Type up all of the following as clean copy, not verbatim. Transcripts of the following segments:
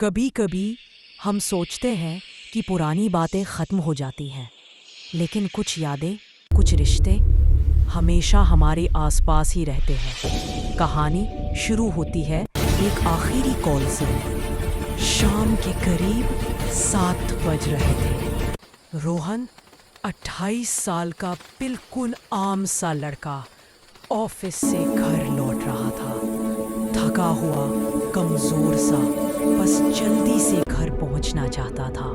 कभी कभी हम सोचते हैं कि पुरानी बातें ख़त्म हो जाती हैं, लेकिन कुछ यादें, कुछ रिश्ते हमेशा हमारे आसपास ही रहते हैं। कहानी शुरू होती है एक आखिरी कॉल से। शाम के करीब 7 बज रहे थे। रोहन 28 साल का बिल्कुल आम सा लड़का ऑफिस से घर लौट रहा था। थका हुआ, कमज़ोर सा, बस जल्दी से घर पहुंचना चाहता था।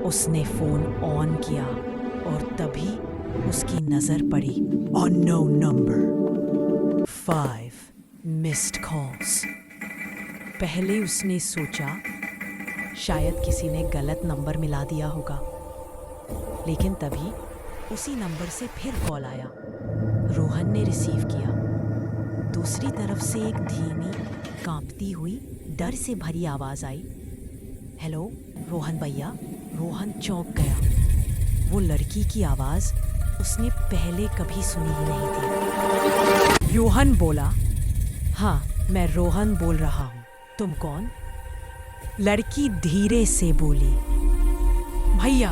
उसने फ़ोन ऑन किया और तभी उसकी नज़र पड़ी अननोन नंबर। 5 missed calls. पहले उसने सोचा शायद किसी ने गलत नंबर मिला दिया होगा, लेकिन तभी उसी नंबर से फिर कॉल आया। रोहन ने रिसीव किया। दूसरी तरफ से एक धीमी, कांपती हुई, डर से भरी आवाज़ आई। हेलो रोहन भैया। रोहन चौंक गया। वो लड़की की आवाज़ उसने पहले कभी सुनी ही नहीं थी। रोहन बोला, हाँ मैं रोहन बोल रहा हूँ, तुम कौन? लड़की धीरे से बोली, भैया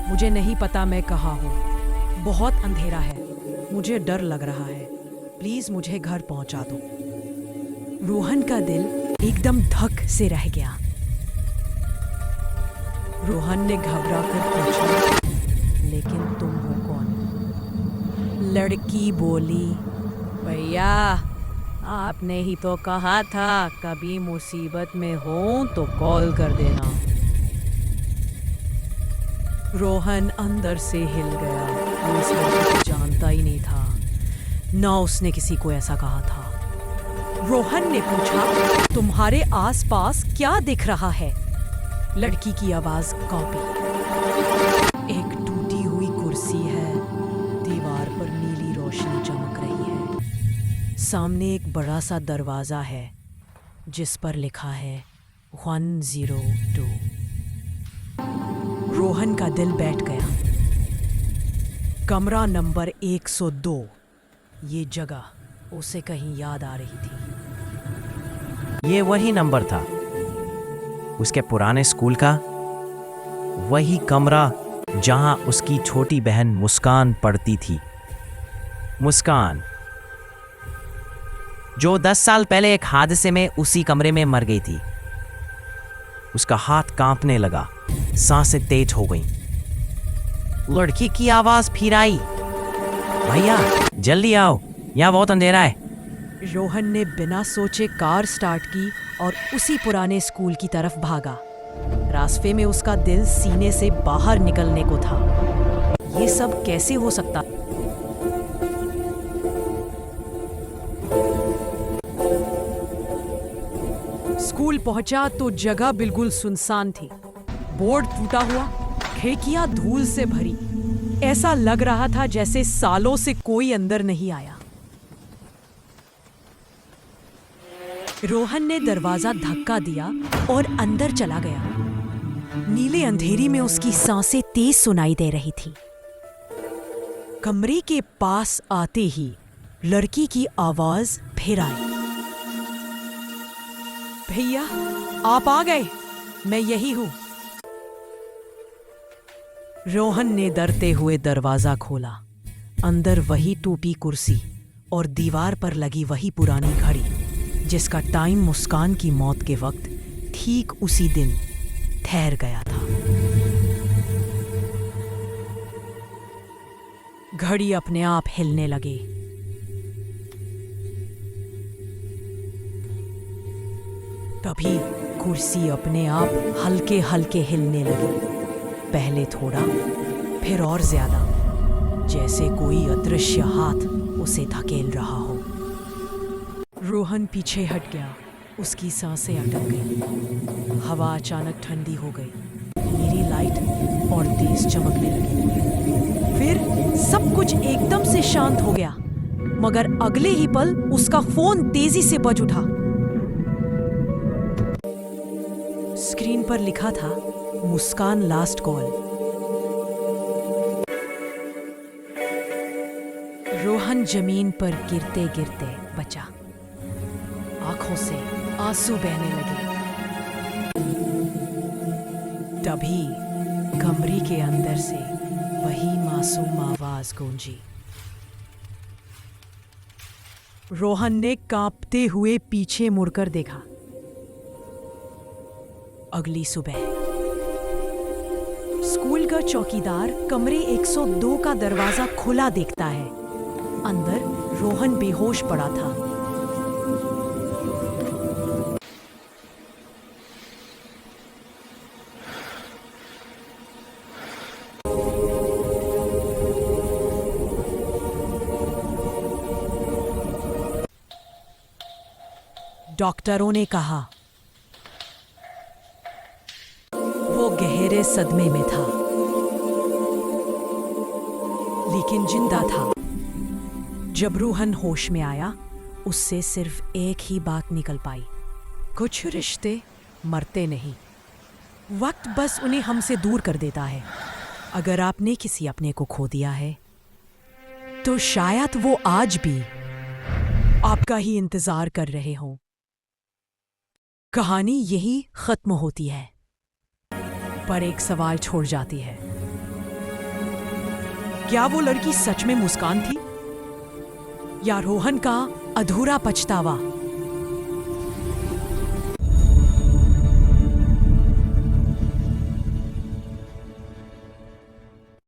मुझे नहीं पता मैं कहाँ हूँ, बहुत अंधेरा है, मुझे डर लग रहा है, प्लीज़ मुझे घर पहुँचा दो। रोहन का दिल एकदम धक से रह गया। रोहन ने घबरा कर पूछा, लेकिन तुम हो कौन? लड़की बोली, भैया आपने ही तो कहा था कभी मुसीबत में हो तो कॉल कर देना। रोहन अंदर से हिल गया। वो इस लड़की को जानता ही नहीं था, ना उसने किसी को ऐसा कहा था। रोहन ने पूछा, तुम्हारे आसपास क्या दिख रहा है? लड़की की आवाज कांपी। एक टूटी हुई कुर्सी है, दीवार पर नीली रोशनी चमक रही है। सामने एक बड़ा सा दरवाजा है जिस पर लिखा है 102। रोहन का दिल बैठ गया। कमरा नंबर 102। ये जगह उसे कहीं याद आ रही थी। ये वही नंबर था, उसके पुराने स्कूल का, वही कमरा जहां उसकी छोटी बहन मुस्कान पढ़ती थी। मुस्कान जो 10 साल पहले एक हादसे में उसी कमरे में मर गई थी। उसका हाथ कांपने लगा, सांसें तेज हो गईं। लड़की की आवाज फिर आई, भैया जल्दी आओ, यहाँ बहुत अंधेरा है। रोहन ने बिना सोचे कार स्टार्ट की और उसी पुराने स्कूल की तरफ भागा। रास्ते में उसका दिल सीने से बाहर निकलने को था। ये सब कैसे हो सकता? स्कूल पहुंचा तो जगह बिल्कुल सुनसान थी। बोर्ड टूटा हुआ, खिड़कियां धूल से भरी। ऐसा लग रहा था जैसे सालों से कोई अंदर नहीं आया। रोहन ने दरवाजा धक्का दिया और अंदर चला गया। नीले अंधेरी में उसकी सांसें तेज सुनाई दे रही थी। कमरे के पास आते ही लड़की की आवाज फिर आई, भैया आप आ गए, मैं यही हूं। रोहन ने डरते हुए दरवाजा खोला। अंदर वही टूटी कुर्सी और दीवार पर लगी वही पुरानी घड़ी जिसका टाइम मुस्कान की मौत के वक्त ठीक उसी दिन ठहर गया था। घड़ी अपने आप हिलने लगी। तभी कुर्सी अपने आप हल्के हल्के हिलने लगी। पहले थोड़ा, फिर और ज्यादा, जैसे कोई अदृश्य हाथ उसे धकेल रहा हो। रोहन पीछे हट गया। उसकी सांसें अटक गईं। हवा अचानक ठंडी हो गई। नीली लाइट और तेज चमकने लगी। फिर सब कुछ एकदम से शांत हो गया, मगर अगले ही पल उसका फोन तेजी से बज उठा। स्क्रीन पर लिखा था, मुस्कान लास्ट कॉल। रोहन जमीन पर गिरते गिरते बचा। आंखों से आंसू बहने लगे। तभी कमरे के अंदर से वही मासूम आवाज गूंजी। रोहन ने कांपते हुए पीछे मुड़कर देखा। अगली सुबह स्कूल का चौकीदार कमरे 102 का दरवाजा खुला देखता है। अंदर रोहन बेहोश पड़ा था। डॉक्टरों ने कहा वो गहरे सदमे में था, लेकिन जिंदा था। जब रोहन होश में आया, उससे सिर्फ एक ही बात निकल पाई, कुछ रिश्ते मरते नहीं, वक्त बस उन्हें हमसे दूर कर देता है। अगर आपने किसी अपने को खो दिया है तो शायद वो आज भी आपका ही इंतजार कर रहे हों। कहानी यही खत्म होती है, पर एक सवाल छोड़ जाती है। क्या वो लड़की सच में मुस्कान थी, या रोहन का अधूरा पछतावा?